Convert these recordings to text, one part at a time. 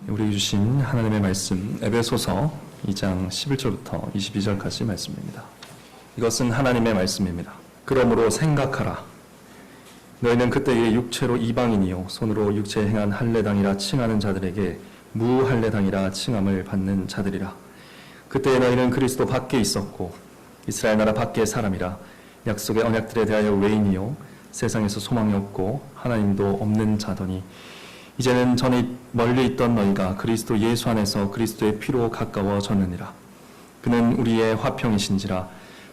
우리에게 주신 하나님의 말씀 에베소서 2장 11절부터 22절까지 말씀입니다. 이것은 하나님의 말씀입니다. 그러므로 생각하라. 너희는 그때의 육체로 이방인이요 손으로 육체에 행한 할례당이라 칭하는 자들에게 무할례당이라 칭함을 받는 자들이라. 그때에 너희는 그리스도 밖에 있었고 이스라엘 나라 밖의 사람이라 약속의 언약들에 대하여 외인이요 세상에서 소망이 없고 하나님도 없는 자더니 이제는 전에 멀리 있던 너희가 그리스도 예수 안에서 그리스도의 피로 가까워졌느니라. 그는 우리의 화평이신지라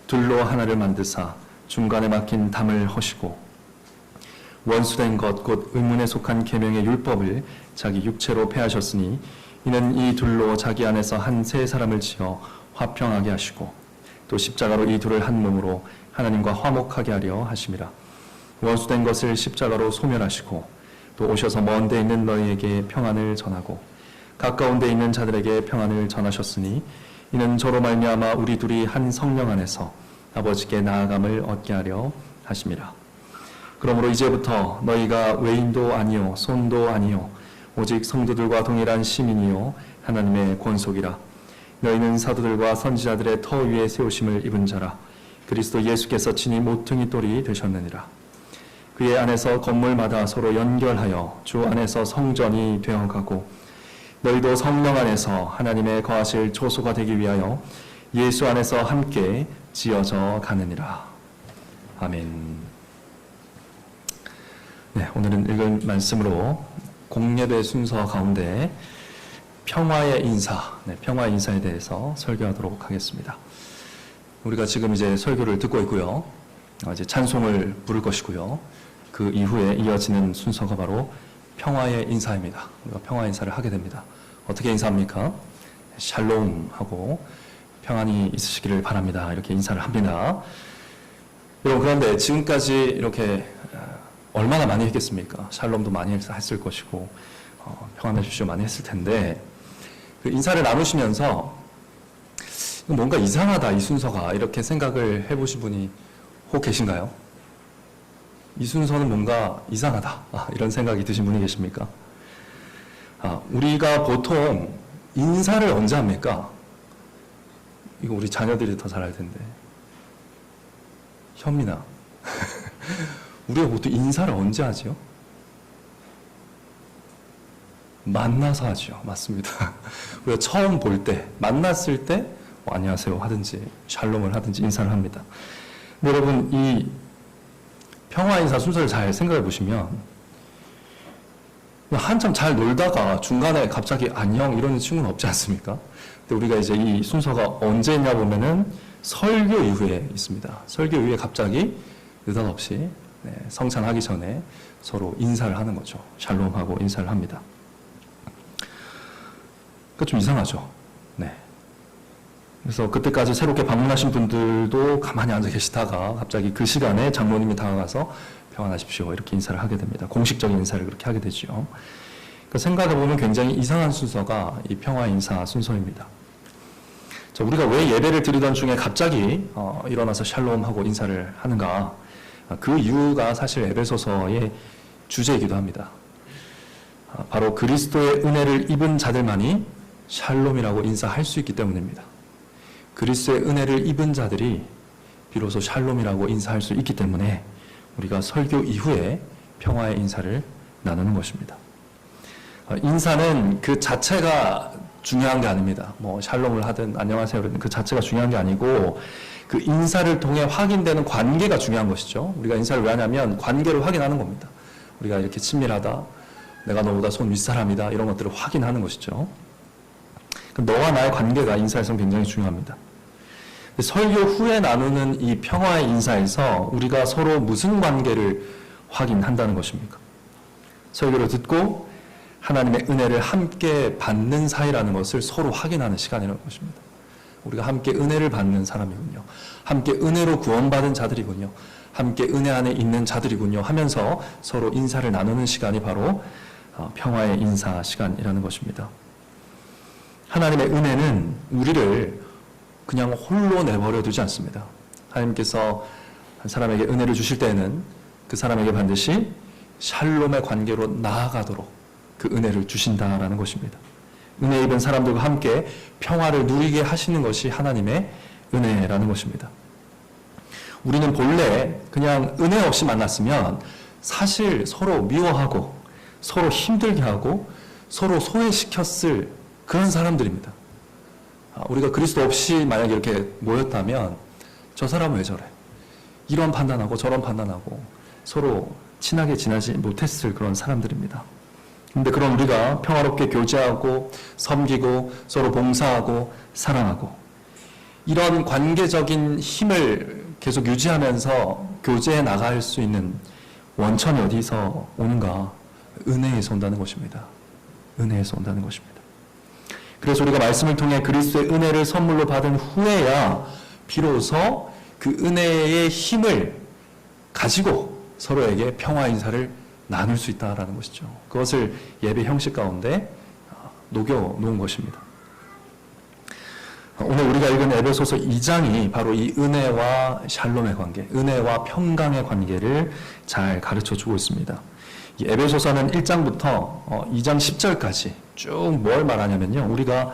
둘로 하나를 만드사 중간에 막힌 담을 허시고 원수된 것 곧 의문에 속한 계명의 율법을 자기 육체로 폐하셨으니 이는 이 둘로 자기 안에서 한 세 사람을 지어 화평하게 하시고 또 십자가로 이 둘을 한 몸으로 하나님과 화목하게 하려 하심이라. 원수된 것을 십자가로 소멸하시고 또 오셔서 먼 데 있는 너희에게 평안을 전하고 가까운 데 있는 자들에게 평안을 전하셨으니 이는 저로 말미암아 우리 둘이 한 성령 안에서 아버지께 나아감을 얻게 하려 하심이라. 그러므로 이제부터 너희가 외인도 아니요 손도 아니요 오직 성도들과 동일한 시민이요 하나님의 권속이라. 너희는 사도들과 선지자들의 터 위에 세우심을 입은 자라. 그리스도 예수께서 친히 모퉁이 돌이 되셨느니라. 그의 안에서 건물마다 서로 연결하여 주 안에서 성전이 되어가고 너희도 성령 안에서 하나님의 거하실 초소가 되기 위하여 예수 안에서 함께 지어져 가느니라. 아멘. 네, 오늘은 읽은 말씀으로 공예배 순서 가운데 평화의 인사, 평화의 인사에 대해서 설교하도록 하겠습니다. 우리가 지금 이제 설교를 듣고 있고요. 이제 찬송을 부를 것이고요. 그 이후에 이어지는 순서가 바로 평화의 인사입니다. 우리가 평화의 인사를 하게 됩니다. 어떻게 인사합니까? 샬롬 하고 평안이 있으시기를 바랍니다. 이렇게 인사를 합니다. 여러분, 그런데 지금까지 이렇게 얼마나 많이 했겠습니까? 샬롬도 많이 했을 것이고 평안하십시오 많이 했을 텐데 그 인사를 나누시면서 뭔가 이상하다 이 순서가 이렇게 생각을 해보신 분이 혹 계신가요? 이 순서는 뭔가 이상하다 이런 생각이 드신 분이 계십니까? 우리가 보통 인사를 언제 합니까? 이거 우리 자녀들이 더 잘 알 텐데. 현민아 우리가 보통 인사를 언제 하지요? 만나서 하죠. 맞습니다. 우리가 처음 볼 때, 만났을 때 안녕하세요 하든지 샬롬을 하든지 인사를 합니다. 여러분, 이 평화 인사 순서를 잘 생각해 보시면 한참 잘 놀다가 중간에 갑자기 안녕 이러는 친구는 없지 않습니까? 근데 우리가 이제 이 순서가 언제 있냐 보면은 설교 이후에 있습니다. 설교 이후에 갑자기 느닷없이 성찬하기 전에 서로 인사를 하는 거죠. 샬롬하고 인사를 합니다. 그러니까 좀 이상하죠. 네. 그래서 그때까지 새롭게 방문하신 분들도 가만히 앉아 계시다가 갑자기 그 시간에 장로님이 다가가서 평안하십시오 이렇게 인사를 하게 됩니다. 공식적인 인사를 그렇게 하게 되죠. 그러니까 생각해보면 굉장히 이상한 순서가 이 평화 인사 순서입니다. 자, 우리가 왜 예배를 드리던 중에 갑자기 일어나서 샬롬하고 인사를 하는가? 그 이유가 사실 에베소서의 주제이기도 합니다. 바로 그리스도의 은혜를 입은 자들만이 샬롬이라고 인사할 수 있기 때문입니다. 그리스도의 은혜를 입은 자들이 비로소 샬롬이라고 인사할 수 있기 때문에 우리가 설교 이후에 평화의 인사를 나누는 것입니다. 인사는 그 자체가 중요한 게 아닙니다. 뭐 샬롬을 하든 안녕하세요 그러든 그 자체가 중요한 게 아니고 그 인사를 통해 확인되는 관계가 중요한 것이죠. 우리가 인사를 왜 하냐면 관계를 확인하는 겁니다. 우리가 이렇게 친밀하다, 내가 너보다 손 윗사람이다 이런 것들을 확인하는 것이죠. 너와 나의 관계가 인사에서는 굉장히 중요합니다. 설교 후에 나누는 이 평화의 인사에서 우리가 서로 무슨 관계를 확인한다는 것입니까? 설교를 듣고 하나님의 은혜를 함께 받는 사이라는 것을 서로 확인하는 시간이라는 것입니다. 우리가 함께 은혜를 받는 사람이군요. 함께 은혜로 구원받은 자들이군요. 함께 은혜 안에 있는 자들이군요 하면서 서로 인사를 나누는 시간이 바로 평화의 인사 시간이라는 것입니다. 하나님의 은혜는 우리를 그냥 홀로 내버려 두지 않습니다. 하나님께서 한 사람에게 은혜를 주실 때에는 그 사람에게 반드시 샬롬의 관계로 나아가도록 그 은혜를 주신다라는 것입니다. 은혜 입은 사람들과 함께 평화를 누리게 하시는 것이 하나님의 은혜라는 것입니다. 우리는 본래 그냥 은혜 없이 만났으면 사실 서로 미워하고 서로 힘들게 하고 서로 소외시켰을 그런 사람들입니다. 우리가 그리스도 없이 만약에 이렇게 모였다면 저 사람은 왜 저래? 이런 판단하고 저런 판단하고 서로 친하게 지내지 못했을 그런 사람들입니다. 근데 그런 우리가 평화롭게 교제하고 섬기고 서로 봉사하고 사랑하고 이런 관계적인 힘을 계속 유지하면서 교제해 나갈 수 있는 원천이 어디서 오는가? 은혜에서 온다는 것입니다. 은혜에서 온다는 것입니다. 그래서 우리가 말씀을 통해 그리스도의 은혜를 선물로 받은 후에야 비로소 그 은혜의 힘을 가지고 서로에게 평화 인사를 나눌 수 있다라는 것이죠. 그것을 예배 형식 가운데 녹여 놓은 것입니다. 오늘 우리가 읽은 에베소서 2장이 바로 이 은혜와 샬롬의 관계, 은혜와 평강의 관계를 잘 가르쳐 주고 있습니다. 이 에베소서는 1장부터 2장 10절까지 쭉 뭘 말하냐면요. 우리가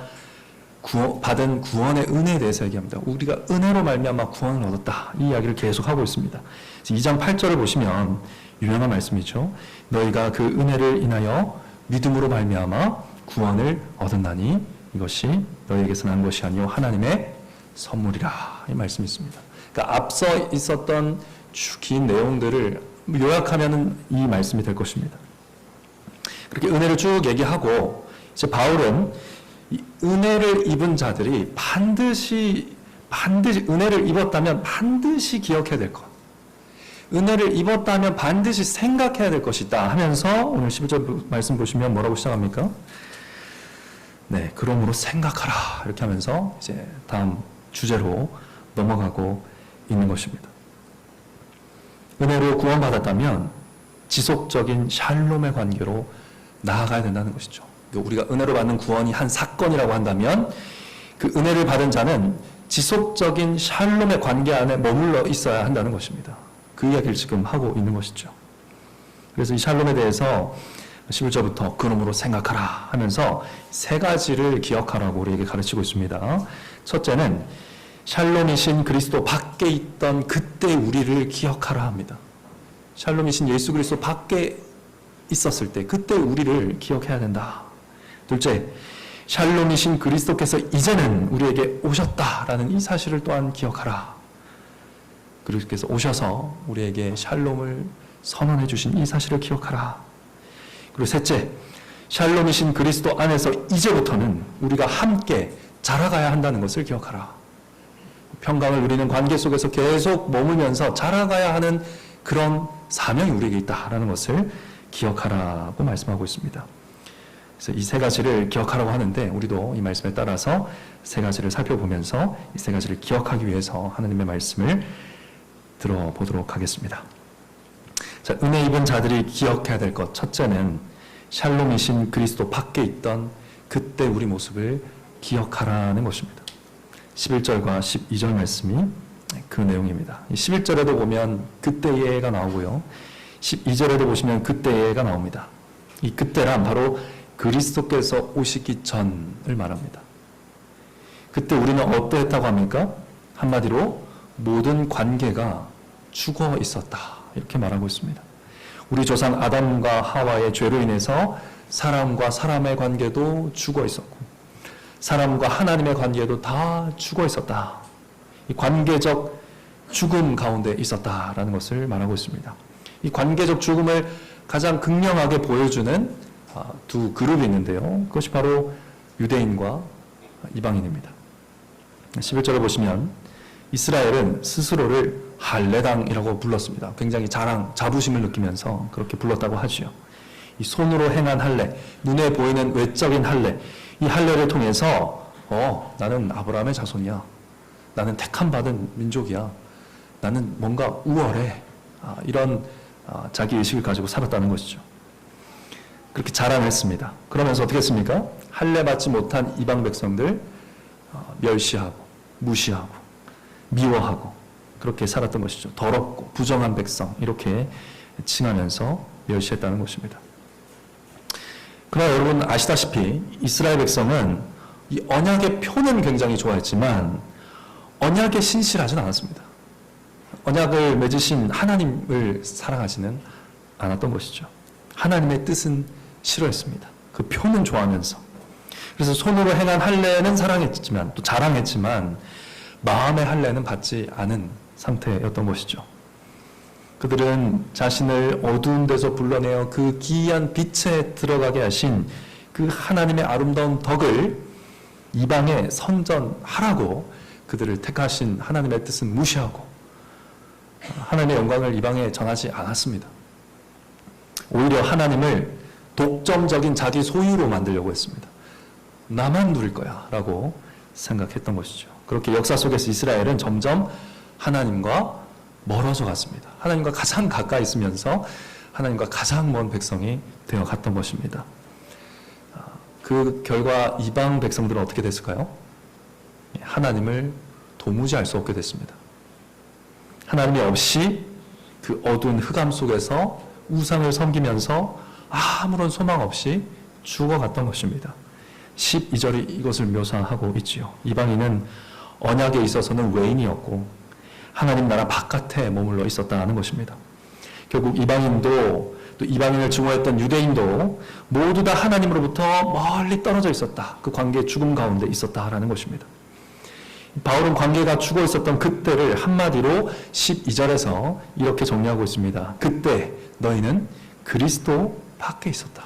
받은 구원의 은혜에 대해서 얘기합니다. 우리가 은혜로 말미암아 구원을 얻었다. 이 이야기를 계속하고 있습니다. 2장 8절을 보시면 유명한 말씀이죠. 너희가 그 은혜를 인하여 믿음으로 말미암아 구원을 얻었나니 이것이 너희에게서 난 것이 아니요 하나님의 선물이라. 이 말씀이 있습니다. 그러니까 앞서 있었던 긴 내용들을 요약하면 이 말씀이 될 것입니다. 그렇게 은혜를 쭉 얘기하고 이제 바울은 이 은혜를 입은 자들이 반드시 은혜를 입었다면 반드시 기억해야 될 것, 은혜를 입었다면 반드시 생각해야 될 것이다 하면서 오늘 11절 말씀 보시면 뭐라고 시작합니까? 네, 그러므로 생각하라 이렇게 하면서 이제 다음 주제로 넘어가고 있는 것입니다. 은혜로 구원받았다면 지속적인 샬롬의 관계로 나아가야 된다는 것이죠. 우리가 은혜로 받는 구원이 한 사건이라고 한다면 그 은혜를 받은 자는 지속적인 샬롬의 관계 안에 머물러 있어야 한다는 것입니다. 그 이야기를 지금 하고 있는 것이죠. 그래서 이 샬롬에 대해서 11절부터 그러므로 생각하라 하면서 세 가지를 기억하라고 우리에게 가르치고 있습니다. 첫째는 샬롬이신 그리스도 밖에 있던 그때 우리를 기억하라 합니다. 샬롬이신 예수 그리스도 밖에 있었을 때 그때 우리를 기억해야 된다. 둘째, 샬롬이신 그리스도께서 이제는 우리에게 오셨다라는 이 사실을 또한 기억하라. 그리스도께서 오셔서 우리에게 샬롬을 선언해 주신 이 사실을 기억하라. 그리고 셋째, 샬롬이신 그리스도 안에서 이제부터는 우리가 함께 자라가야 한다는 것을 기억하라. 평강을 누리는 관계 속에서 계속 머물면서 자라가야 하는 그런 사명이 우리에게 있다라는 것을 기억하라고 말씀하고 있습니다. 그래서 이 세 가지를 기억하라고 하는데 우리도 이 말씀에 따라서 세 가지를 살펴보면서 이 세 가지를 기억하기 위해서 하나님의 말씀을 들어보도록 하겠습니다. 자, 은혜 입은 자들이 기억해야 될 것, 첫째는 샬롬이신 그리스도 밖에 있던 그때 우리 모습을 기억하라는 것입니다. 11절과 12절 말씀이 그 내용입니다. 11절에도 보면 그때에가 나오고요. 12절에도 보시면 그때에가 나옵니다. 이 그때란 바로 그리스도께서 오시기 전을 말합니다. 그때 우리는 어떠했다고 합니까? 한마디로 모든 관계가 죽어 있었다. 이렇게 말하고 있습니다. 우리 조상 아담과 하와의 죄로 인해서 사람과 사람의 관계도 죽어 있었고 사람과 하나님의 관계도 다 죽어 있었다. 이 관계적 죽음 가운데 있었다라는 것을 말하고 있습니다. 이 관계적 죽음을 가장 극명하게 보여주는 두 그룹이 있는데요. 그것이 바로 유대인과 이방인입니다. 11절을 보시면 이스라엘은 스스로를 할례당이라고 불렀습니다. 굉장히 자부심을 느끼면서 그렇게 불렀다고 하죠. 이 손으로 행한 할례, 눈에 보이는 외적인 할례, 이 할례를 통해서 나는 아브라함의 자손이야. 나는 택함 받은 민족이야. 나는 뭔가 우월해. 이런 자기 의식을 가지고 살았다는 것이죠. 그렇게 자랑했습니다. 그러면서 어떻게 했습니까? 할례 받지 못한 이방 백성들 멸시하고 무시하고 미워하고 그렇게 살았던 것이죠. 더럽고 부정한 백성 이렇게 칭하면서 멸시했다는 것입니다. 그러나 여러분 아시다시피 이스라엘 백성은 이 언약의 표는 굉장히 좋아했지만 언약에 신실하지는 않았습니다. 언약을 맺으신 하나님을 사랑하지는 않았던 것이죠. 하나님의 뜻은 싫어했습니다. 그 표는 좋아하면서. 그래서 손으로 행한 할례는 사랑했지만 또 자랑했지만 마음의 할례는 받지 않은 상태였던 것이죠. 그들은 자신을 어두운 데서 불러내어 그 기이한 빛에 들어가게 하신 그 하나님의 아름다운 덕을 이방에 선전하라고 그들을 택하신 하나님의 뜻은 무시하고 하나님의 영광을 이방에 전하지 않았습니다. 오히려 하나님을 독점적인 자기 소유로 만들려고 했습니다. 나만 누릴 거야 라고 생각했던 것이죠. 그렇게 역사 속에서 이스라엘은 점점 하나님과 멀어져 갔습니다. 하나님과 가장 가까이 있으면서 하나님과 가장 먼 백성이 되어 갔던 것입니다. 그 결과 이방 백성들은 어떻게 됐을까요? 하나님을 도무지 알 수 없게 됐습니다. 하나님이 없이 그 어두운 흑암 속에서 우상을 섬기면서 아무런 소망 없이 죽어갔던 것입니다. 12절이 이것을 묘사하고 있지요. 이방인은 언약에 있어서는 외인이었고 하나님 나라 바깥에 머물러 있었다는 것입니다. 결국 이방인도 또 이방인을 증오했던 유대인도 모두 다 하나님으로부터 멀리 떨어져 있었다. 그 관계의 죽음 가운데 있었다라는 것입니다. 바울은 관계가 죽어 있었던 그때를 한마디로 12절에서 이렇게 정리하고 있습니다. 그때 너희는 그리스도 밖에 있었다.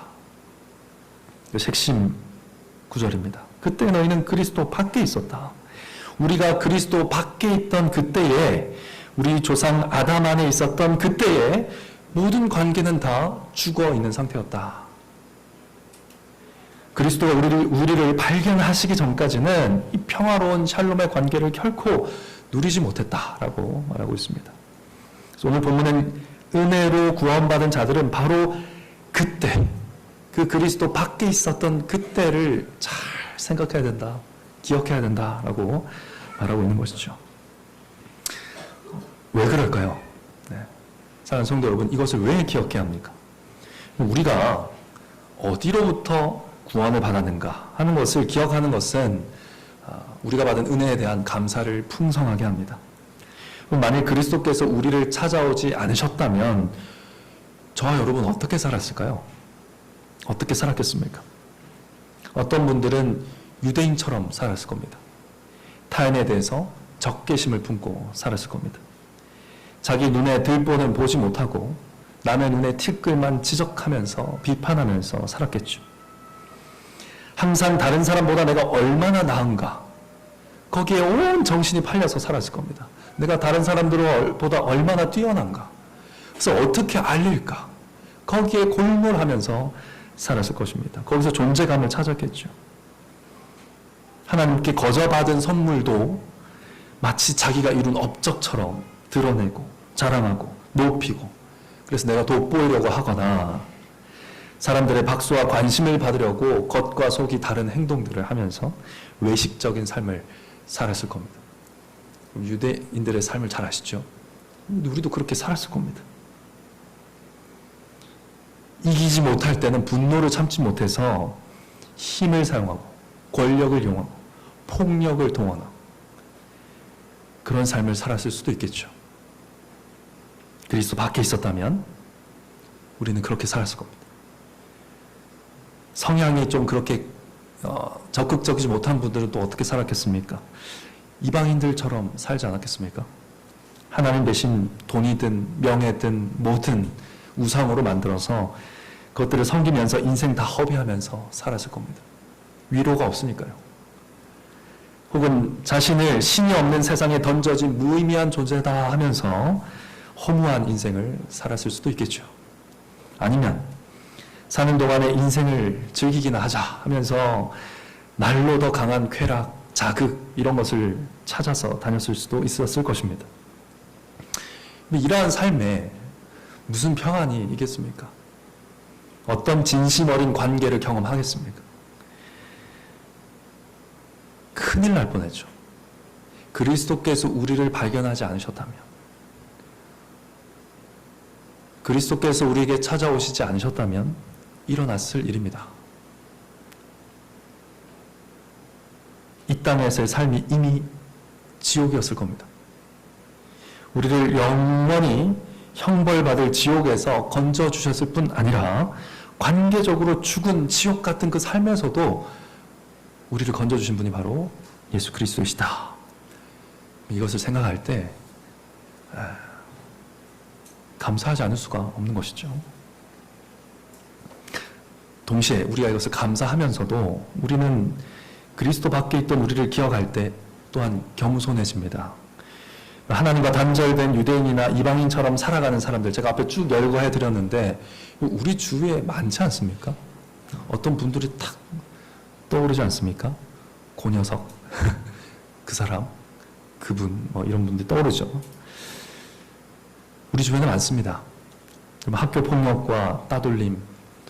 핵심 구절입니다. 그때 너희는 그리스도 밖에 있었다. 우리가 그리스도 밖에 있던 그때에 우리 조상 아담 안에 있었던 그때에 모든 관계는 다 죽어 있는 상태였다. 그리스도가 우리를 발견하시기 전까지는 이 평화로운 샬롬의 관계를 결코 누리지 못했다라고 말하고 있습니다. 그래서 오늘 본문은 은혜로 구원받은 자들은 바로 그때, 그 그리스도 밖에 있었던 그때를 잘 생각해야 된다, 기억해야 된다라고 말하고 있는 것이죠. 왜 그럴까요? 네. 사랑하는 성도 여러분, 이것을 왜 기억해야 합니까? 우리가 어디로부터 구원을 받았는가 하는 것을 기억하는 것은 우리가 받은 은혜에 대한 감사를 풍성하게 합니다. 만일 그리스도께서 우리를 찾아오지 않으셨다면 저와 여러분 어떻게 살았을까요? 어떻게 살았겠습니까? 어떤 분들은 유대인처럼 살았을 겁니다. 타인에 대해서 적개심을 품고 살았을 겁니다. 자기 눈에 들보는 보지 못하고 남의 눈에 티끌만 지적하면서 비판하면서 살았겠죠. 항상 다른 사람보다 내가 얼마나 나은가, 거기에 온 정신이 팔려서 살았을 겁니다. 내가 다른 사람들보다 얼마나 뛰어난가, 그래서 어떻게 알릴까, 거기에 골몰하면서 살았을 것입니다. 거기서 존재감을 찾았겠죠. 하나님께 거저받은 선물도 마치 자기가 이룬 업적처럼 드러내고 자랑하고 높이고, 그래서 내가 돋보이려고 하거나 사람들의 박수와 관심을 받으려고 겉과 속이 다른 행동들을 하면서 외식적인 삶을 살았을 겁니다. 유대인들의 삶을 잘 아시죠? 우리도 그렇게 살았을 겁니다. 이기지 못할 때는 분노를 참지 못해서 힘을 사용하고 권력을 이용하고 폭력을 동원하고 그런 삶을 살았을 수도 있겠죠. 그리스도 밖에 있었다면 우리는 그렇게 살았을 겁니다. 성향이 좀 그렇게 적극적이지 못한 분들은 또 어떻게 살았겠습니까? 이방인들처럼 살지 않았겠습니까? 하나님 대신 돈이든 명예든 뭐든 우상으로 만들어서 그것들을 섬기면서 인생 다 허비하면서 살았을 겁니다. 위로가 없으니까요. 혹은 자신을 신이 없는 세상에 던져진 무의미한 존재다 하면서 허무한 인생을 살았을 수도 있겠죠. 아니면 사는 동안에 인생을 즐기기나 하자 하면서 날로 더 강한 쾌락, 자극 이런 것을 찾아서 다녔을 수도 있었을 것입니다. 이러한 삶에 무슨 평안이 있겠습니까? 어떤 진심 어린 관계를 경험하겠습니까? 큰일 날 뻔했죠. 그리스도께서 우리를 발견하지 않으셨다면, 그리스도께서 우리에게 찾아오시지 않으셨다면 일어났을 일입니다. 이 땅에서의 삶이 이미 지옥이었을 겁니다. 우리를 영원히 형벌받을 지옥에서 건져주셨을 뿐 아니라 관계적으로 죽은 지옥 같은 그 삶에서도 우리를 건져주신 분이 바로 예수 그리스도이시다. 이것을 생각할 때 감사하지 않을 수가 없는 것이죠. 동시에 우리가 이것을 감사하면서도 우리는 그리스도 밖에 있던 우리를 기억할 때 또한 겸손해집니다. 하나님과 단절된 유대인이나 이방인처럼 살아가는 사람들, 제가 앞에 쭉 열거해 드렸는데 우리 주위에 많지 않습니까? 어떤 분들이 탁 떠오르지 않습니까? 그 녀석, 그 사람, 그분, 이런 분들이 떠오르죠. 우리 주변에 많습니다. 학교 폭력과 따돌림,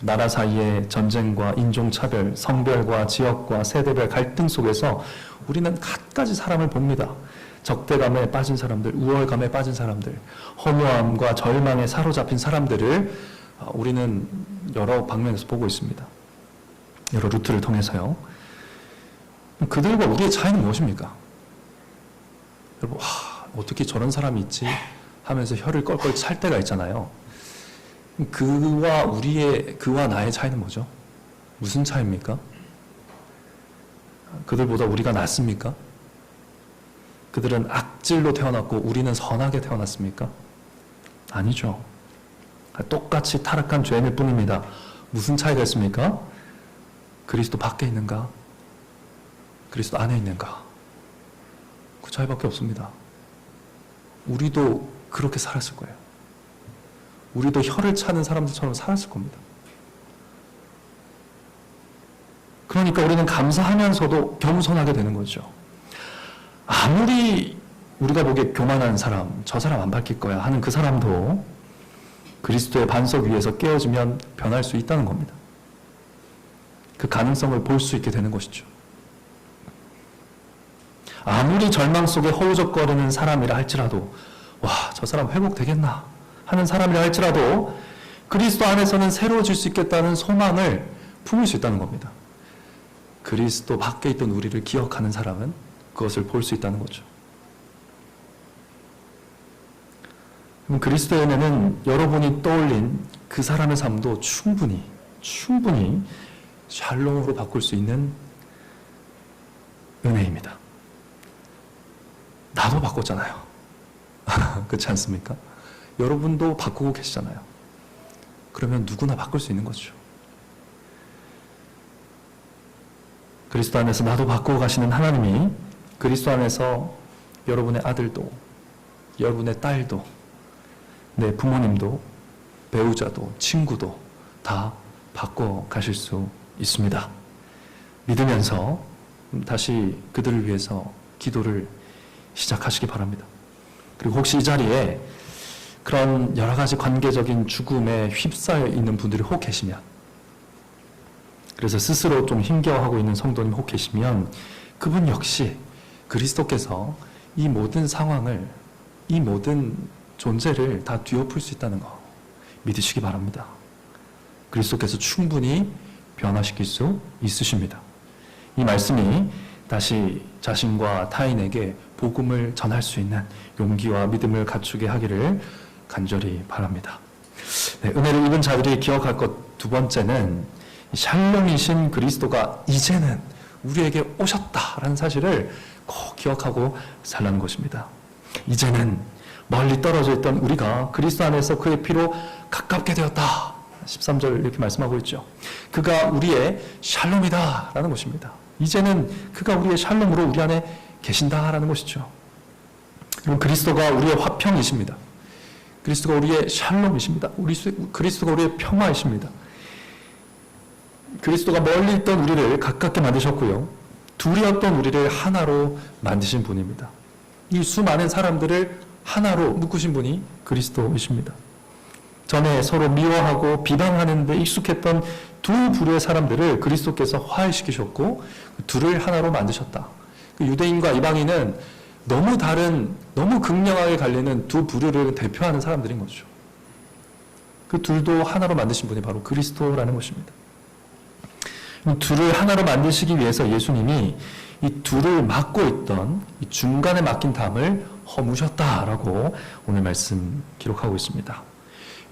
나라 사이의 전쟁과 인종차별, 성별과 지역과 세대별 갈등 속에서 우리는 갖가지 사람을 봅니다. 적대감에 빠진 사람들, 우월감에 빠진 사람들, 허무함과 절망에 사로잡힌 사람들을 우리는 여러 방면에서 보고 있습니다. 여러 루트를 통해서요. 그들과 우리의 차이는 무엇입니까? 여러분, 어떻게 저런 사람이 있지? 하면서 혀를 껄껄 찰 때가 있잖아요. 그와 나의 차이는 뭐죠? 무슨 차이입니까? 그들보다 우리가 낫습니까? 그들은 악질로 태어났고 우리는 선하게 태어났습니까? 아니죠. 똑같이 타락한 죄인일 뿐입니다. 무슨 차이가 있습니까? 그리스도 밖에 있는가? 그리스도 안에 있는가? 그 차이밖에 없습니다. 우리도 그렇게 살았을 거예요. 우리도 혀를 차는 사람들처럼 살았을 겁니다. 그러니까 우리는 감사하면서도 겸손하게 되는 거죠. 아무리 우리가 보기에 교만한 사람, 저 사람 안 바뀔 거야 하는 그 사람도 그리스도의 반석 위에서 깨어지면 변할 수 있다는 겁니다. 그 가능성을 볼 수 있게 되는 것이죠. 아무리 절망 속에 허우적거리는 사람이라 할지라도 저 사람 회복되겠나 하는 사람이라 할지라도 그리스도 안에서는 새로워질 수 있겠다는 소망을 품을 수 있다는 겁니다. 그리스도 밖에 있던 우리를 기억하는 사람은 그것을 볼 수 있다는 거죠. 그리스도의 은혜는 여러분이 떠올린 그 사람의 삶도 충분히 샬롬으로 바꿀 수 있는 은혜입니다. 나도 바꿨잖아요. 그렇지 않습니까? 여러분도 바꾸고 계시잖아요. 그러면 누구나 바꿀 수 있는 거죠. 그리스도 안에서 나도 바꾸고 가시는 하나님이 그리스도 안에서 여러분의 아들도, 여러분의 딸도, 내 부모님도, 배우자도, 친구도 다 바꿔 가실 수 있습니다. 믿으면서 다시 그들을 위해서 기도를 시작하시기 바랍니다. 그리고 혹시 이 자리에 그런 여러 가지 관계적인 죽음에 휩싸여 있는 분들이 혹 계시면, 그래서 스스로 좀 힘겨워하고 있는 성도님 혹 계시면 그분 역시 그리스도께서 이 모든 상황을, 이 모든 존재를 다 뒤엎을 수 있다는 거 믿으시기 바랍니다. 그리스도께서 충분히 변화시킬 수 있으십니다. 이 말씀이 다시 자신과 타인에게 복음을 전할 수 있는 용기와 믿음을 갖추게 하기를 간절히 바랍니다. 네, 은혜를 입은 자들이 기억할 것 두 번째는 샬롬이신 그리스도가 이제는 우리에게 오셨다라는 사실을 꼭 기억하고 살라는 것입니다. 이제는 멀리 떨어져 있던 우리가 그리스도 안에서 그의 피로 가깝게 되었다. 13절 이렇게 말씀하고 있죠. 그가 우리의 샬롬이다라는 것입니다. 이제는 그가 우리의 샬롬으로 우리 안에 계신다라는 것이죠. 그리스도가 우리의 화평이십니다. 그리스도가 우리의 샬롬이십니다. 그리스도가 우리의 평화이십니다. 그리스도가 멀리 있던 우리를 가깝게 만드셨고요. 둘이었던 우리를 하나로 만드신 분입니다. 이 수많은 사람들을 하나로 묶으신 분이 그리스도이십니다. 전에 서로 미워하고 비방하는 데 익숙했던 두 부류의 사람들을 그리스도께서 화해시키셨고 둘을 하나로 만드셨다. 유대인과 이방인은 너무 다른, 너무 극명하게 갈리는 두 부류를 대표하는 사람들인 거죠. 그 둘도 하나로 만드신 분이 바로 그리스도라는 것입니다. 둘을 하나로 만드시기 위해서 예수님이 이 둘을 막고 있던 이 중간에 막힌 담을 허무셨다라고 오늘 말씀 기록하고 있습니다.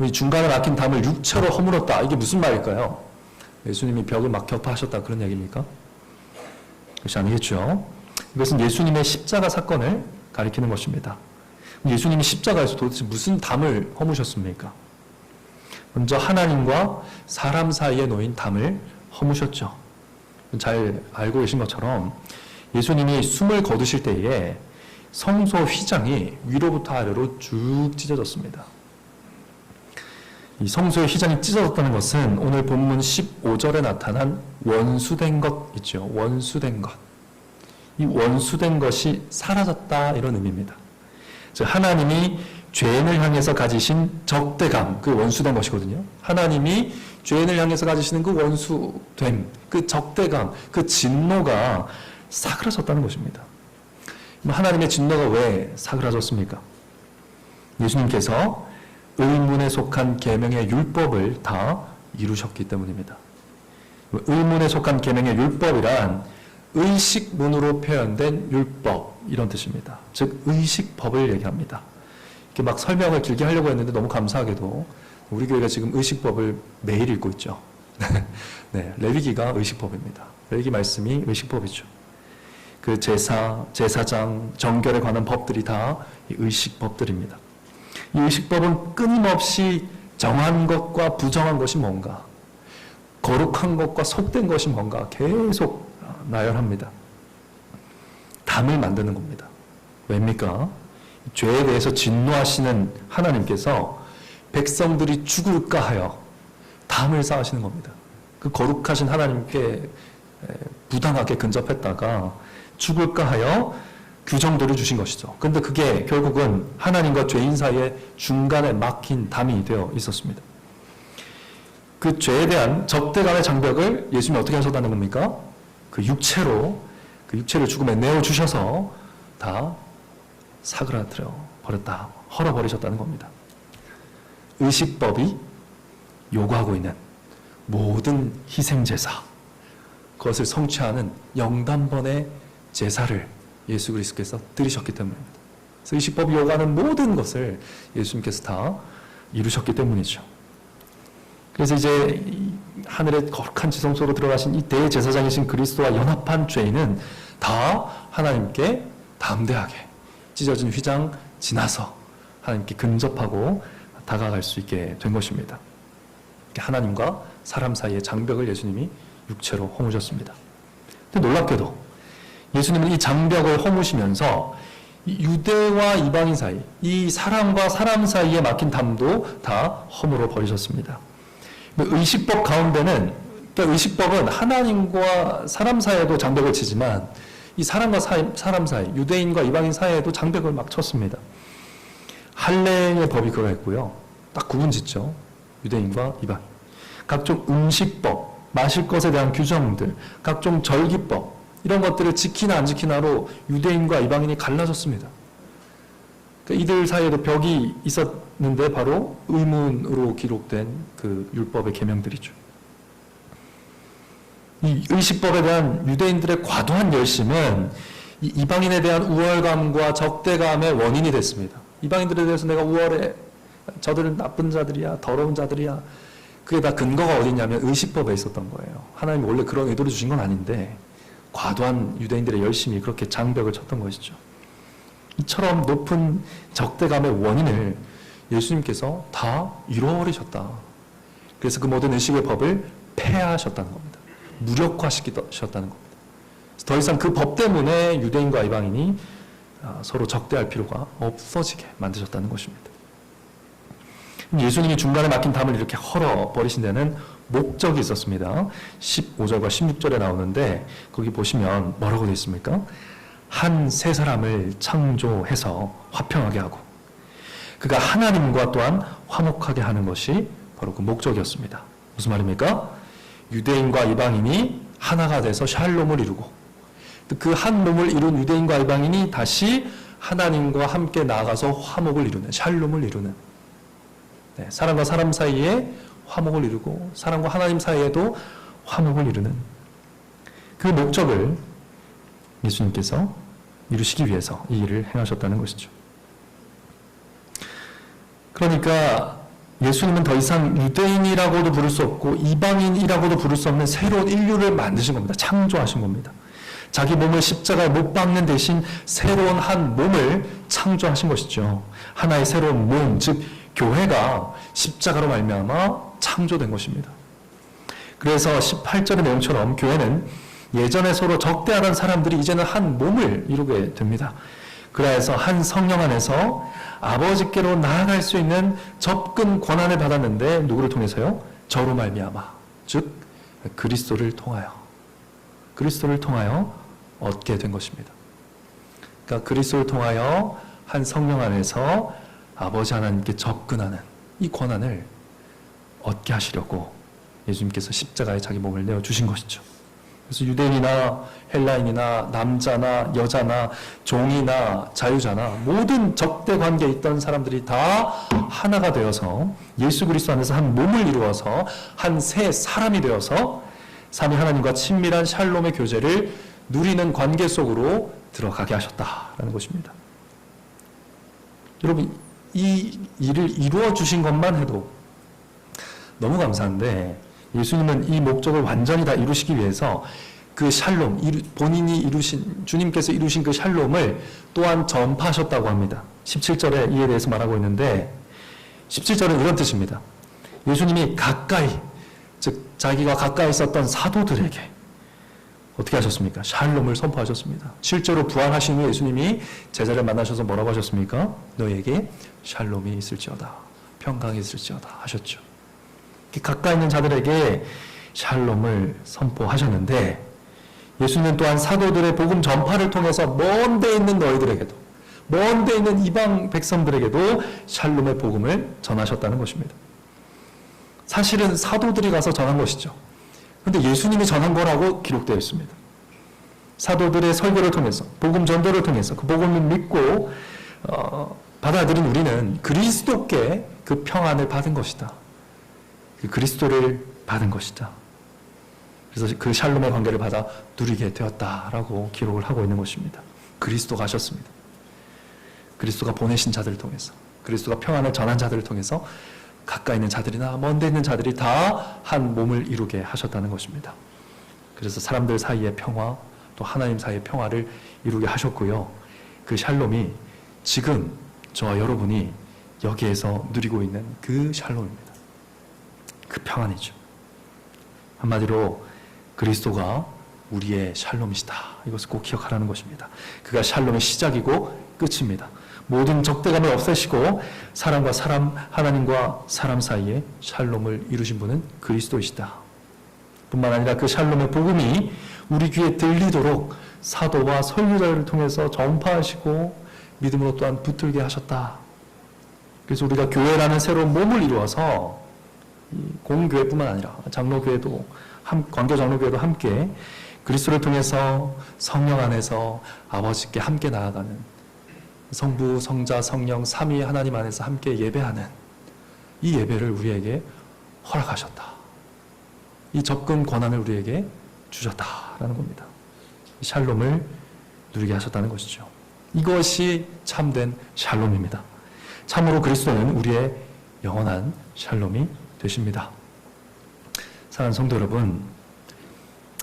이 중간에 막힌 담을 육체로 허물었다. 이게 무슨 말일까요? 예수님이 벽을 막 격파하셨다 그런 얘기입니까? 그것이 아니겠죠. 이것은 예수님의 십자가 사건을 가리키는 것입니다. 예수님이 십자가에서 도대체 무슨 담을 허무셨습니까? 먼저 하나님과 사람 사이에 놓인 담을 허무셨죠. 잘 알고 계신 것처럼 예수님이 숨을 거두실 때에 성소 휘장이 위로부터 아래로 쭉 찢어졌습니다. 이 성소의 휘장이 찢어졌다는 것은 오늘 본문 15절에 나타난 원수된 것 있죠. 원수된 것. 이 원수된 것이 사라졌다 이런 의미입니다. 즉 하나님이 죄인을 향해서 가지신 적대감, 그 원수된 것이거든요. 하나님이 죄인을 향해서 가지시는 그 원수됨, 그 적대감, 그 진노가 사그라졌다는 것입니다. 하나님의 진노가 왜 사그라졌습니까? 예수님께서 의문에 속한 계명의 율법을 다 이루셨기 때문입니다. 의문에 속한 계명의 율법이란 의식문으로 표현된 율법 이런 뜻입니다. 즉 의식법을 얘기합니다. 이렇게 막 설명을 길게 하려고 했는데 너무 감사하게도 우리 교회가 지금 의식법을 매일 읽고 있죠. 네, 레위기가 의식법입니다. 레위기 말씀이 의식법이죠. 그 제사장, 정결에 관한 법들이 다 의식법들입니다. 이 의식법은 끊임없이 정한 것과 부정한 것이 뭔가, 거룩한 것과 속된 것이 뭔가 계속 나열합니다. 담을 만드는 겁니다. 왜입니까? 죄에 대해서 진노하시는 하나님께서 백성들이 죽을까 하여 담을 쌓으시는 겁니다. 그 거룩하신 하나님께 부당하게 근접했다가 죽을까 하여 규정들을 주신 것이죠. 그런데 그게 결국은 하나님과 죄인 사이에 중간에 막힌 담이 되어 있었습니다. 그 죄에 대한 적대감의 장벽을 예수님이 어떻게 하셨다는 겁니까? 그 육체를 죽음에 내어주셔서 다 사그라뜨려 버렸다, 헐어버리셨다는 겁니다. 의식법이 요구하고 있는 모든 희생제사, 그것을 성취하는 영단번의 제사를 예수 그리스도께서 드리셨기 때문입니다. 그래서 의식법이 요구하는 모든 것을 예수님께서 다 이루셨기 때문이죠. 그래서 이제 하늘의 거룩한 지성소로 들어가신 이 대제사장이신 그리스도와 연합한 죄인은 다 하나님께 담대하게 찢어진 휘장 지나서 하나님께 근접하고 다가갈 수 있게 된 것입니다. 하나님과 사람 사이의 장벽을 예수님이 육체로 허무셨습니다. 근데 놀랍게도 예수님은 이 장벽을 허무시면서 유대와 이방인 사이, 이 사람과 사람 사이에 막힌 담도 다 허물어 버리셨습니다. 의식법 가운데는, 그러니까 의식법은 하나님과 사람 사이에도 장벽을 치지만 이 사람과 사람 사이, 유대인과 이방인 사이에도 장벽을 막 쳤습니다. 할례의 법이 그거 있고요. 딱 구분 짓죠. 유대인과 이방인. 각종 음식법, 마실 것에 대한 규정들, 각종 절기법, 이런 것들을 지키나 안 지키나로 유대인과 이방인이 갈라졌습니다. 그러니까 이들 사이에도 벽이 있었는데 바로 의문으로 기록된 그 율법의 계명들이죠. 이 의식법에 대한 유대인들의 과도한 열심은 이 이방인에 대한 우월감과 적대감의 원인이 됐습니다. 이방인들에 대해서 내가 우월해, 저들은 나쁜 자들이야, 더러운 자들이야. 그게 다 근거가 어디 있냐면 의식법에 있었던 거예요. 하나님이 원래 그런 의도를 주신 건 아닌데 과도한 유대인들의 열심이 그렇게 장벽을 쳤던 것이죠. 이처럼 높은 적대감의 원인을 예수님께서 다 이루어버리셨다. 그래서 그 모든 의식의 법을 폐하하셨다는 겁니다. 무력화시키셨다는 겁니다. 더 이상 그 법 때문에 유대인과 이방인이 서로 적대할 필요가 없어지게 만드셨다는 것입니다. 예수님이 중간에 막힌 담을 이렇게 헐어버리신 데는 목적이 있었습니다. 15절과 16절에 나오는데 거기 보시면 뭐라고 되어 있습니까? 한 세 사람을 창조해서 화평하게 하고 그가 하나님과 또한 화목하게 하는 것이 바로 그 목적이었습니다. 무슨 말입니까? 유대인과 이방인이 하나가 돼서 샬롬을 이루고 그 한 몸을 이룬 유대인과 이방인이 다시 하나님과 함께 나아가서 화목을 이루는, 샬롬을 이루는, 사람과 사람 사이에 화목을 이루고 사람과 하나님 사이에도 화목을 이루는 그 목적을 예수님께서 이루시기 위해서 이 일을 행하셨다는 것이죠. 그러니까 예수님은 더 이상 유대인이라고도 부를 수 없고 이방인이라고도 부를 수 없는 새로운 인류를 만드신 겁니다. 창조하신 겁니다. 자기 몸을 십자가에 못 박는 대신 새로운 한 몸을 창조하신 것이죠. 하나의 새로운 몸, 즉 교회가 십자가로 말미암아 창조된 것입니다. 그래서 18절의 내용처럼 교회는 예전에 서로 적대하던 사람들이 이제는 한 몸을 이루게 됩니다. 그래서 한 성령 안에서 아버지께로 나아갈 수 있는 접근 권한을 받았는데 누구를 통해서요? 저로 말미암아, 즉 그리스도를 통하여 얻게 된 것입니다. 그러니까 그리스도를 통하여 한 성령 안에서 아버지 하나님께 접근하는 이 권한을 얻게 하시려고 예수님께서 십자가에 자기 몸을 내어주신 것이죠. 그래서 유대인이나 헬라인이나 남자나 여자나 종이나 자유자나 모든 적대 관계에 있던 사람들이 다 하나가 되어서 예수 그리스도 안에서 한 몸을 이루어서 한 새 사람이 되어서 삼위 하나님과 친밀한 샬롬의 교제를 누리는 관계 속으로 들어가게 하셨다라는 것입니다. 여러분, 이 일을 이루어 주신 것만 해도 너무 감사한데 예수님은 이 목적을 완전히 다 이루시기 위해서 그 샬롬, 본인이 이루신, 주님께서 이루신 그 샬롬을 또한 전파하셨다고 합니다. 17절에 이에 대해서 말하고 있는데 17절은 이런 뜻입니다. 예수님이 가까이, 즉 자기가 가까이 있었던 사도들에게 어떻게 하셨습니까? 샬롬을 선포하셨습니다. 실제로 부활하신 후 예수님이 제자를 만나셔서 뭐라고 하셨습니까? 너에게 샬롬이 있을지어다, 평강이 있을지어다 하셨죠. 가까이 있는 자들에게 샬롬을 선포하셨는데 예수님은 또한 사도들의 복음 전파를 통해서 먼 데 있는 너희들에게도, 먼 데 있는 이방 백성들에게도 샬롬의 복음을 전하셨다는 것입니다. 사실은 사도들이 가서 전한 것이죠. 그런데 예수님이 전한 거라고 기록되어 있습니다. 사도들의 설교를 통해서, 복음 전도를 통해서 그 복음을 믿고 받아들인 우리는 그리스도께 그 평안을 받은 것이다. 그 그리스도를 받은 것이다. 그래서 그 샬롬의 관계를 받아 누리게 되었다라고 기록을 하고 있는 것입니다. 그리스도가 하셨습니다. 그리스도가 보내신 자들을 통해서, 그리스도가 평안을 전한 자들을 통해서 가까이 있는 자들이나 먼 데 있는 자들이 다 한 몸을 이루게 하셨다는 것입니다. 그래서 사람들 사이의 평화, 또 하나님 사이의 평화를 이루게 하셨고요. 그 샬롬이 지금 저와 여러분이 여기에서 누리고 있는 그 샬롬입니다. 그 평안이죠. 한마디로 그리스도가 우리의 샬롬이시다. 이것을 꼭 기억하라는 것입니다. 그가 샬롬의 시작이고 끝입니다. 모든 적대감을 없애시고 사람과 사람, 하나님과 사람 사이에 샬롬을 이루신 분은 그리스도이시다. 뿐만 아니라 그 샬롬의 복음이 우리 귀에 들리도록 사도와 설교자를 통해서 전파하시고 믿음으로 또한 붙들게 하셨다. 그래서 우리가 교회라는 새로운 몸을 이루어서 공교회뿐만 아니라 장로교회도, 광교 장로교회도 함께 그리스도를 통해서 성령 안에서 아버지께 함께 나아가는 성부, 성자, 성령, 삼위 하나님 안에서 함께 예배하는 이 예배를 우리에게 허락하셨다. 이 접근 권한을 우리에게 주셨다라는 겁니다. 샬롬을 누리게 하셨다는 것이죠. 이것이 참된 샬롬입니다. 참으로 그리스도는 우리의 영원한 샬롬이 되십니다. 사랑하는 성도 여러분,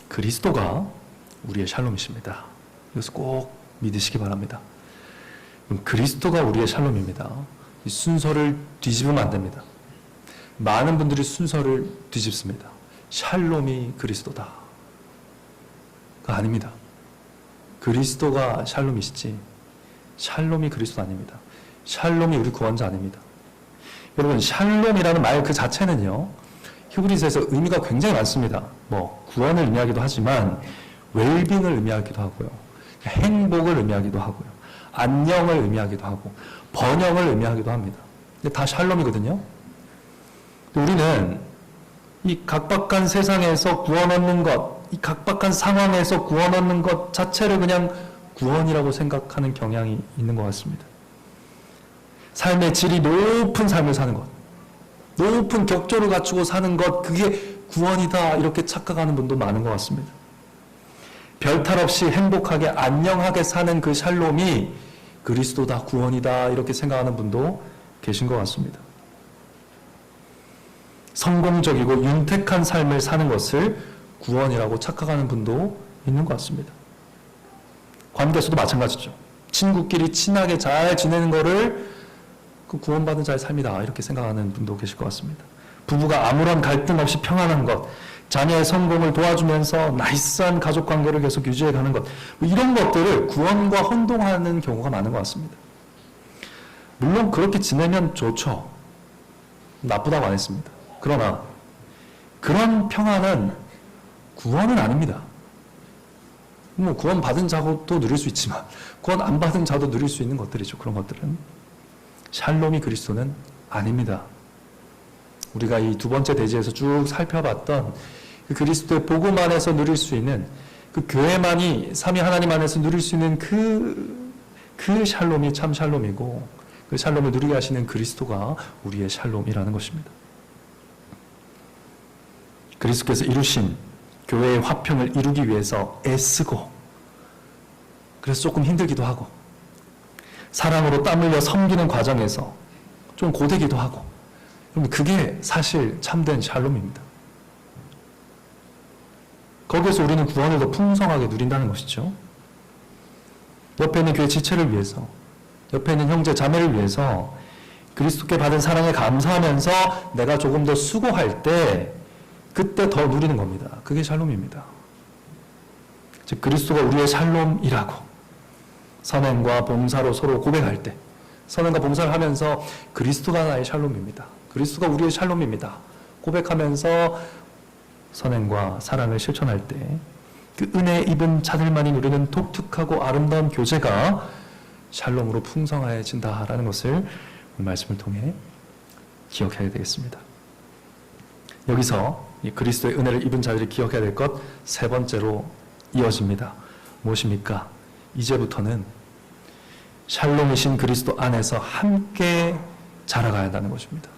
그리스도가 우리의 샬롬이십니다. 이것을 꼭 믿으시기 바랍니다. 그리스도가 우리의 샬롬입니다. 이 순서를 뒤집으면 안 됩니다. 많은 분들이 순서를 뒤집습니다. 샬롬이 그리스도다. 아닙니다. 그리스도가 샬롬이시지 샬롬이 그리스도 아닙니다. 샬롬이 우리 구원자 아닙니다. 여러분, 샬롬이라는 말 그 자체는요, 히브리서에서 의미가 굉장히 많습니다. 구원을 의미하기도 하지만 웰빙을 의미하기도 하고요, 행복을 의미하기도 하고요, 안녕을 의미하기도 하고 번영을 의미하기도 합니다. 근데 다 샬롬이거든요. 우리는 이 각박한 세상에서 구원 얻는 것, 이 각박한 상황에서 구원 얻는 것 자체를 그냥 구원이라고 생각하는 경향이 있는 것 같습니다. 삶의 질이 높은 삶을 사는 것, 높은 격조를 갖추고 사는 것, 그게 구원이다 이렇게 착각하는 분도 많은 것 같습니다. 별탈 없이 행복하게 안녕하게 사는 그 샬롬이 그리스도다, 구원이다 이렇게 생각하는 분도 계신 것 같습니다. 성공적이고 윤택한 삶을 사는 것을 구원이라고 착각하는 분도 있는 것 같습니다. 관계에서도 마찬가지죠. 친구끼리 친하게 잘 지내는 거를 그 구원받은 자의 삶이다 이렇게 생각하는 분도 계실 것 같습니다. 부부가 아무런 갈등 없이 평안한 것, 자녀의 성공을 도와주면서 나이스한 가족 관계를 계속 유지해가는 것, 이런 것들을 구원과 혼동하는 경우가 많은 것 같습니다. 물론 그렇게 지내면 좋죠. 나쁘다고 안 했습니다. 그러나 그런 평안은 구원은 아닙니다. 뭐 구원 받은 자도 누릴 수 있지만 구원 안 받은 자도 누릴 수 있는 것들이죠. 그런 것들은 샬롬이 그리스도는 아닙니다. 우리가 이 두 번째 대지에서 쭉 살펴봤던 그 그리스도의 복음 안에서 누릴 수 있는 그 교회만이 삼위 하나님 안에서 누릴 수 있는 그 샬롬이 참 샬롬이고 그 샬롬을 누리게 하시는 그리스도가 우리의 샬롬이라는 것입니다. 그리스도께서 이루신 교회의 화평을 이루기 위해서 애쓰고 그래서 조금 힘들기도 하고 사랑으로 땀 흘려 섬기는 과정에서 좀 고되기도 하고 그게 사실 참된 샬롬입니다. 거기에서 우리는 구원을 더 풍성하게 누린다는 것이죠. 옆에 있는 교회 지체를 위해서 옆에 있는 형제 자매를 위해서 그리스도께 받은 사랑에 감사하면서 내가 조금 더 수고할 때 그때 더 누리는 겁니다. 그게 샬롬입니다. 즉 그리스도가 우리의 샬롬이라고 선행과 봉사로 서로 고백할 때 선행과 봉사를 하면서 그리스도가 나의 샬롬입니다. 그리스도가 우리의 샬롬입니다. 고백하면서 선행과 사랑을 실천할 때 그 은혜 입은 자들만이 누리는 독특하고 아름다운 교제가 샬롬으로 풍성해진다라는 것을 오늘 말씀을 통해 기억해야 되겠습니다. 여기서 이 그리스도의 은혜를 입은 자들이 기억해야 될 것 세 번째로 이어집니다. 무엇입니까? 이제부터는 샬롬이신 그리스도 안에서 함께 자라가야 한다는 것입니다.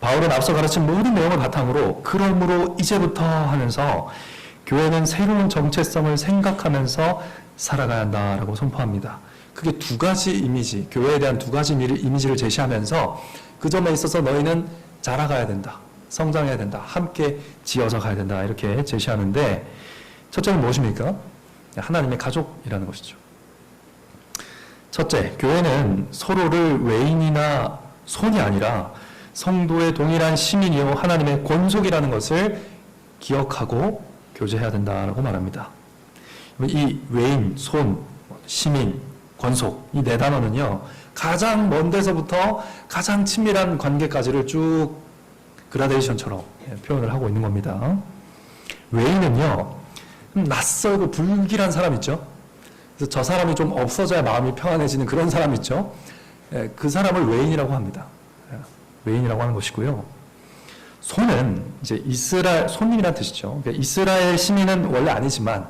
바울은 앞서 가르친 모든 내용을 바탕으로 그러므로 이제부터 하면서 교회는 새로운 정체성을 생각하면서 살아가야 한다라고 선포합니다. 그게 두 가지 이미지, 교회에 대한 두 가지 이미지를 제시하면서 그 점에 있어서 너희는 자라가야 된다, 성장해야 된다, 함께 지어져 가야 된다 이렇게 제시하는데 첫째는 무엇입니까? 하나님의 가족이라는 것이죠. 첫째, 교회는 서로를 외인이나 손이 아니라 성도의 동일한 시민이요 하나님의 권속이라는 것을 기억하고 교제해야 된다라고 말합니다. 이 외인, 손, 시민, 권속 이 네 단어는요 가장 먼 데서부터 가장 친밀한 관계까지를 쭉 그라데이션처럼 표현을 하고 있는 겁니다. 외인은요 낯설고 불길한 사람 있죠. 그래서 저 사람이 좀 없어져야 마음이 평안해지는 그런 사람 있죠. 그 사람을 외인이라고 합니다. 외인이라고 하는 것이고요. 손은 이제 이스라엘, 손님이란 뜻이죠. 그러니까 이스라엘 시민은 원래 아니지만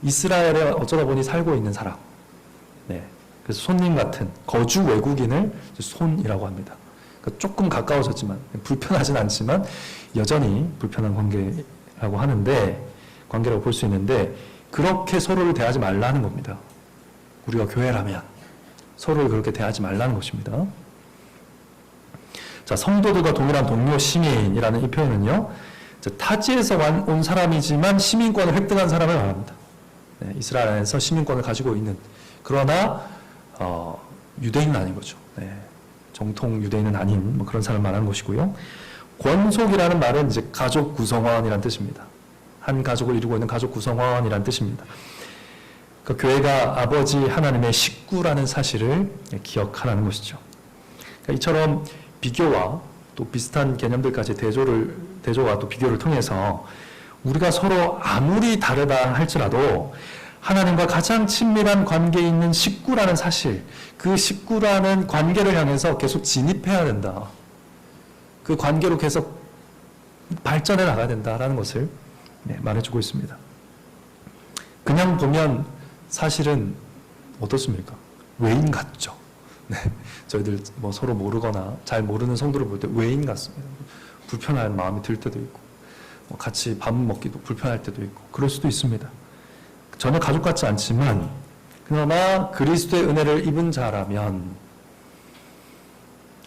이스라엘에 어쩌다 보니 살고 있는 사람. 네. 그래서 손님 같은 거주 외국인을 손이라고 합니다. 그러니까 조금 가까워졌지만 불편하진 않지만 여전히 불편한 관계라고 하는데 관계라고 볼 수 있는데 그렇게 서로를 대하지 말라는 겁니다. 우리가 교회라면 서로를 그렇게 대하지 말라는 것입니다. 자, 성도들과 동일한 동료 시민이라는 이 표현은요, 타지에서 온 사람이지만 시민권을 획득한 사람을 말합니다. 네, 이스라엘에서 시민권을 가지고 있는, 그러나 유대인은 아닌 거죠. 네, 정통 유대인은 아닌 뭐 그런 사람을 말하는 것이고요. 권속이라는 말은 이제 가족 구성원이라는 뜻입니다. 한 가족을 이루고 있는 가족 구성원이라는 뜻입니다. 그 교회가 아버지 하나님의 식구라는 사실을 기억하라는 것이죠. 그러니까 이처럼 비교와 또 비슷한 개념들까지 대조와 또 비교를 통해서 우리가 서로 아무리 다르다 할지라도 하나님과 가장 친밀한 관계에 있는 식구라는 사실, 그 식구라는 관계를 향해서 계속 진입해야 된다. 그 관계로 계속 발전해 나가야 된다라는 것을 말해주고 있습니다. 그냥 보면 사실은 어떻습니까? 외인 같죠. 네, 저희들 뭐 서로 모르거나 잘 모르는 성도를 볼 때 외인 같습니다. 불편한 마음이 들 때도 있고 뭐 같이 밥 먹기도 불편할 때도 있고 그럴 수도 있습니다. 전혀 가족 같지 않지만 그러나 그리스도의 은혜를 입은 자라면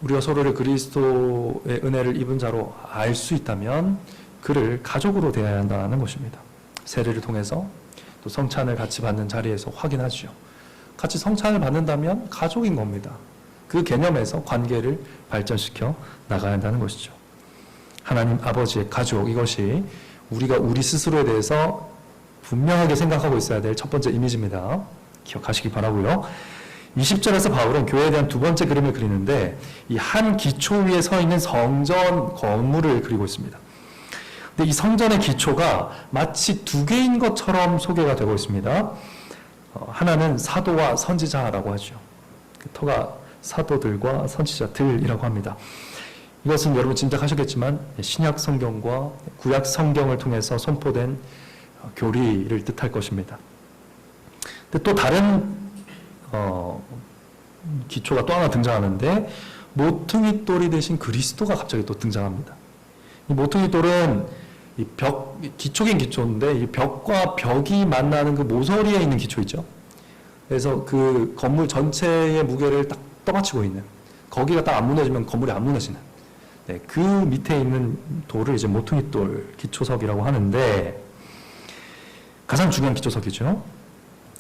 우리가 서로를 그리스도의 은혜를 입은 자로 알 수 있다면 그를 가족으로 대해야 한다는 것입니다. 세례를 통해서 또 성찬을 같이 받는 자리에서 확인하죠. 같이 성찬을 받는다면 가족인 겁니다. 그 개념에서 관계를 발전시켜 나가야 한다는 것이죠. 하나님 아버지의 가족, 이것이 우리가 우리 스스로에 대해서 분명하게 생각하고 있어야 될 첫 번째 이미지입니다. 기억하시기 바라고요. 20절에서 바울은 교회에 대한 두 번째 그림을 그리는데 이 한 기초 위에 서 있는 성전 건물을 그리고 있습니다. 근데 이 성전의 기초가 마치 두 개인 것처럼 소개가 되고 있습니다. 하나는 사도와 선지자라고 하죠. 그 터가 사도들과 선지자들이라고 합니다. 이것은 여러분 짐작하셨겠지만 신약 성경과 구약 성경을 통해서 선포된 교리를 뜻할 것입니다. 근데 또 다른 기초가 또 하나 등장하는데 모퉁이 돌이 대신 그리스도가 갑자기 또 등장합니다. 이 모퉁이 돌은 이 기초긴 기초인데 이 벽과 벽이 만나는 그 모서리에 있는 기초 있죠. 그래서 그 건물 전체의 무게를 딱 떠받치고 있는, 거기가 딱 안 무너지면 건물이 안 무너지는, 네, 그 밑에 있는 돌을 이제 모퉁이 돌 기초석이라고 하는데 가장 중요한 기초석이죠.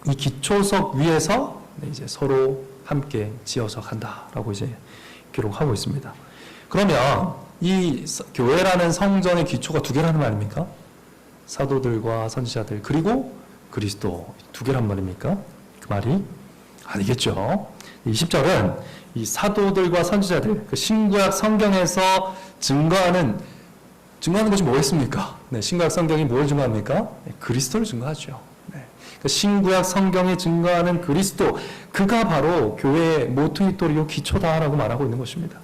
이 기초석 위에서 이제 서로 함께 지어서 간다라고 이제 기록하고 있습니다. 그러면 이 교회라는 성전의 기초가 두 개라는 말입니까? 사도들과 선지자들 그리고 그리스도 두 개란 말입니까? 그 말이 아니겠죠. 20절은 이 사도들과 선지자들, 그 신구약 성경에서 증거하는 것이 뭐겠습니까? 네, 신구약 성경이 뭘 증거합니까? 네, 그리스도를 증거하죠. 네. 그 신구약 성경이 증거하는 그리스도, 그가 바로 교회의 모퉁이돌이요 기초다라고 말하고 있는 것입니다.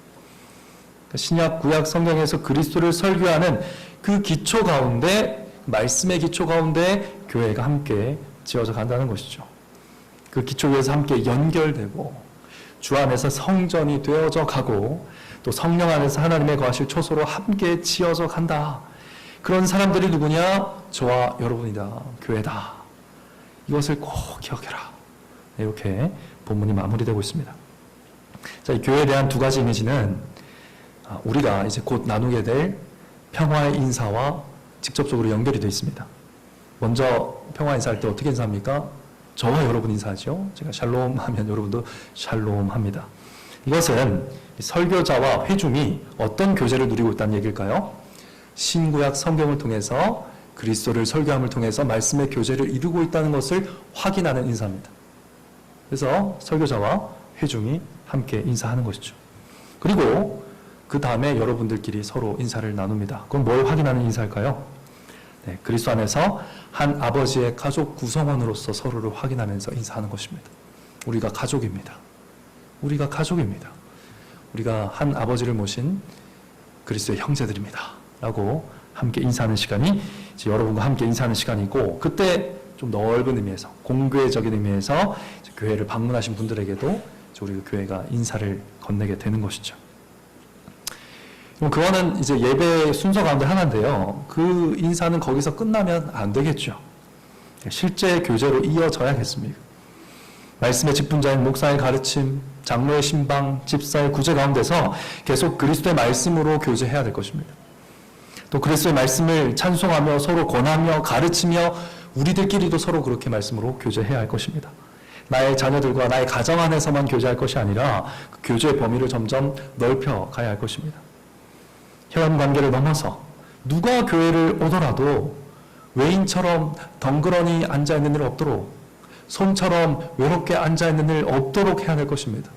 신약 구약 성경에서 그리스도를 설교하는 그 기초 가운데, 말씀의 기초 가운데 교회가 함께 지어져 간다는 것이죠. 그 기초 위에서 함께 연결되고 주 안에서 성전이 되어져 가고 또 성령 안에서 하나님의 거하실 초소로 함께 지어져 간다. 그런 사람들이 누구냐? 저와 여러분이다. 교회다. 이것을 꼭 기억해라. 이렇게 본문이 마무리되고 있습니다. 자, 이 교회에 대한 두 가지 이미지는 우리가 이제 곧 나누게 될 평화의 인사와 직접적으로 연결이 되어 있습니다. 먼저 평화 인사할 때 어떻게 인사합니까? 저와 여러분 인사하죠. 제가 샬롬 하면 여러분도 샬롬 합니다. 이것은 설교자와 회중이 어떤 교제를 누리고 있다는 얘기일까요? 신구약 성경을 통해서 그리스도를 설교함을 통해서 말씀의 교제를 이루고 있다는 것을 확인하는 인사입니다. 그래서 설교자와 회중이 함께 인사하는 것이죠. 그리고 그 다음에 여러분들끼리 서로 인사를 나눕니다. 그럼 뭘 확인하는 인사일까요? 네, 그리스도 안에서 한 아버지의 가족 구성원으로서 서로를 확인하면서 인사하는 것입니다. 우리가 가족입니다. 우리가 가족입니다. 우리가 한 아버지를 모신 그리스도의 형제들입니다. 라고 함께 인사하는 시간이 이제 여러분과 함께 인사하는 시간이고, 그때 좀 넓은 의미에서, 공교회적인 의미에서 교회를 방문하신 분들에게도 우리 교회가 인사를 건네게 되는 것이죠. 그거는 이제 예배 순서 가운데 하나인데요. 그 인사는 거기서 끝나면 안 되겠죠. 실제 교제로 이어져야겠습니까? 말씀의 직분자인 목사의 가르침, 장로의 신방, 집사의 구제 가운데서 계속 그리스도의 말씀으로 교제해야 될 것입니다. 또 그리스도의 말씀을 찬송하며 서로 권하며 가르치며 우리들끼리도 서로 그렇게 말씀으로 교제해야 할 것입니다. 나의 자녀들과 나의 가정 안에서만 교제할 것이 아니라 그 교제의 범위를 점점 넓혀 가야 할 것입니다. 혈연 관계를 넘어서 누가 교회를 오더라도 외인처럼 덩그러니 앉아있는 일 없도록, 손처럼 외롭게 앉아있는 일 없도록 해야 될 것입니다.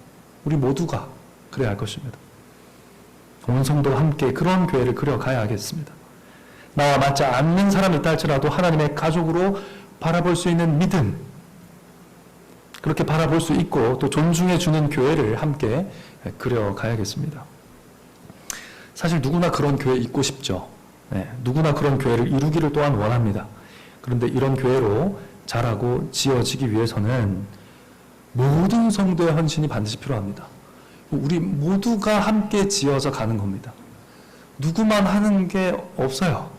우리 모두가 그래야 할 것입니다. 온 성도와 함께 그런 교회를 그려가야 하겠습니다. 나와 맞지 않는 사람이 있다 할지라도 하나님의 가족으로 바라볼 수 있는 믿음, 그렇게 바라볼 수 있고 또 존중해 주는 교회를 함께 그려가야겠습니다. 사실 누구나 그런 교회에 있고 싶죠. 네, 누구나 그런 교회를 이루기를 또한 원합니다. 그런데 이런 교회로 자라고 지어지기 위해서는 모든 성도의 헌신이 반드시 필요합니다. 우리 모두가 함께 지어져 가는 겁니다. 누구만 하는 게 없어요.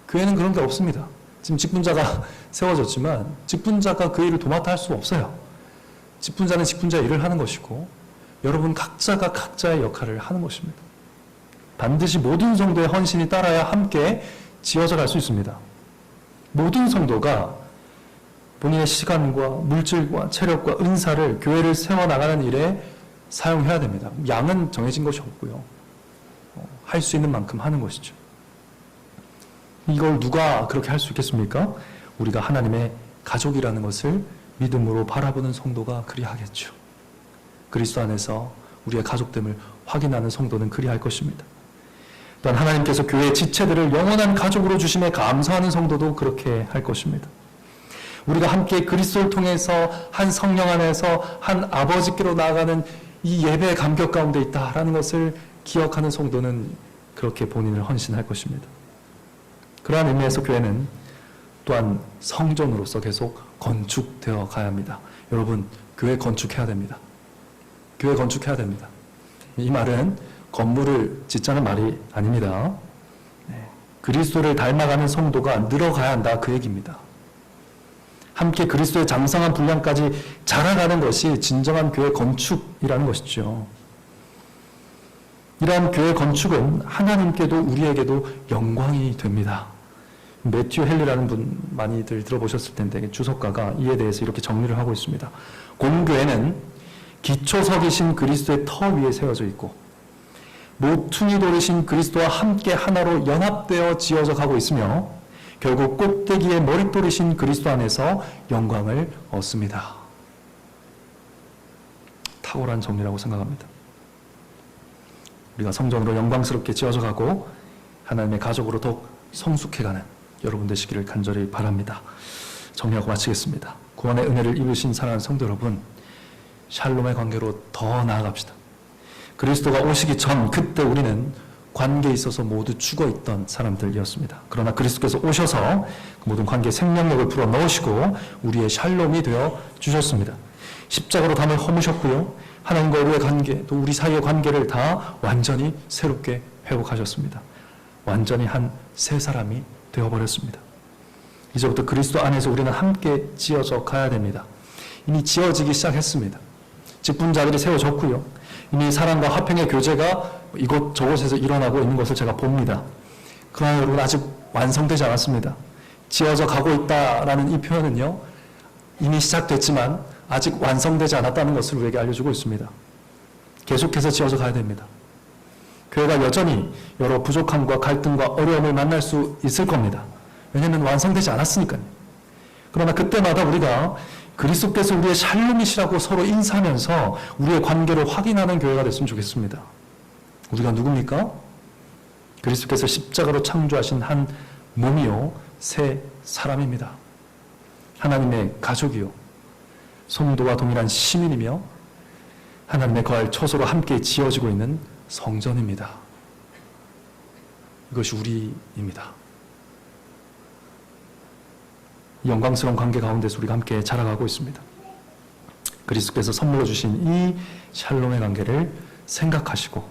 교회는 그런 게 없습니다. 지금 직분자가 세워졌지만 직분자가 그 일을 도맡아 할 수 없어요. 직분자는 직분자의 일을 하는 것이고 여러분 각자가 각자의 역할을 하는 것입니다. 반드시 모든 성도의 헌신이 따라야 함께 지어져 갈 수 있습니다. 모든 성도가 본인의 시간과 물질과 체력과 은사를 교회를 세워나가는 일에 사용해야 됩니다. 양은 정해진 것이 없고요. 할 수 있는 만큼 하는 것이죠. 이걸 누가 그렇게 할 수 있겠습니까? 우리가 하나님의 가족이라는 것을 믿음으로 바라보는 성도가 그리하겠죠. 그리스도 안에서 우리의 가족됨을 확인하는 성도는 그리할 것입니다. 또한 하나님께서 교회의 지체들을 영원한 가족으로 주심에 감사하는 성도도 그렇게 할 것입니다. 우리가 함께 그리스도를 통해서 한 성령 안에서 한 아버지께로 나아가는 이 예배의 감격 가운데 있다라는 것을 기억하는 성도는 그렇게 본인을 헌신할 것입니다. 그러한 의미에서 교회는 또한 성전으로서 계속 건축되어 가야 합니다. 여러분, 교회 건축해야 됩니다. 교회 건축해야 됩니다. 이 말은 건물을 짓자는 말이 아닙니다. 그리스도를 닮아가는 성도가 늘어가야 한다, 그 얘기입니다. 함께 그리스도의 장성한 분량까지 자라가는 것이 진정한 교회 건축이라는 것이죠. 이러한 교회 건축은 하나님께도 우리에게도 영광이 됩니다. 매튜 헨리라는 분 많이들 들어보셨을 텐데 주석가가 이에 대해서 이렇게 정리를 하고 있습니다. 공교회는 기초석이신 그리스도의 터 위에 세워져 있고 모퉁이 돌이신 그리스도와 함께 하나로 연합되어 지어져 가고 있으며 결국 꼭대기의 머릿돌이신 그리스도 안에서 영광을 얻습니다. 탁월한 정리라고 생각합니다. 우리가 성전으로 영광스럽게 지어져 가고 하나님의 가족으로 더욱 성숙해가는 여러분 되시기를 간절히 바랍니다. 정리하고 마치겠습니다. 구원의 은혜를 입으신 사랑하는 성도 여러분, 샬롬의 관계로 더 나아갑시다. 그리스도가 오시기 전 그때 우리는 관계에 있어서 모두 죽어있던 사람들이었습니다. 그러나 그리스도께서 오셔서 그 모든 관계에 생명력을 불어넣으시고 우리의 샬롬이 되어 주셨습니다. 십자가로 담을 허무셨고요. 하나님과 우리의 관계, 또 우리 사이의 관계를 다 완전히 새롭게 회복하셨습니다. 완전히 한 새 사람이 되어버렸습니다. 이제부터 그리스도 안에서 우리는 함께 지어져 가야 됩니다. 이미 지어지기 시작했습니다. 직분자들이 세워졌고요. 이미 사랑과 화평의 교제가 이곳 저곳에서 일어나고 있는 것을 제가 봅니다. 그러나 여러분 아직 완성되지 않았습니다. 지어져 가고 있다라는 이 표현은요, 이미 시작됐지만 아직 완성되지 않았다는 것을 우리에게 알려주고 있습니다. 계속해서 지어져 가야 됩니다. 교회가 여전히 여러 부족함과 갈등과 어려움을 만날 수 있을 겁니다. 왜냐하면 완성되지 않았으니까요. 그러나 그때마다 우리가 그리스도께서 우리의 샬롬이시라고 서로 인사하면서 우리의 관계를 확인하는 교회가 됐으면 좋겠습니다. 우리가 누굽니까? 그리스도께서 십자가로 창조하신 한 몸이요, 새 사람입니다. 하나님의 가족이요, 성도와 동일한 시민이며 하나님의 거할 처소로 함께 지어지고 있는 성전입니다. 이것이 우리입니다. 영광스러운 관계 가운데서 우리가 함께 자라가고 있습니다. 그리스도께서 선물로 주신 이 샬롬의 관계를 생각하시고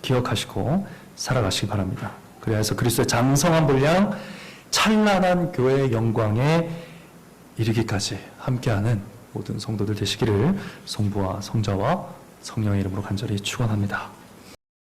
기억하시고 살아가시기 바랍니다. 그래야 해서 그리스도의 장성한 분량 찬란한 교회의 영광에 이르기까지 함께하는 모든 성도들 되시기를 성부와 성자와 성령의 이름으로 간절히 축원합니다.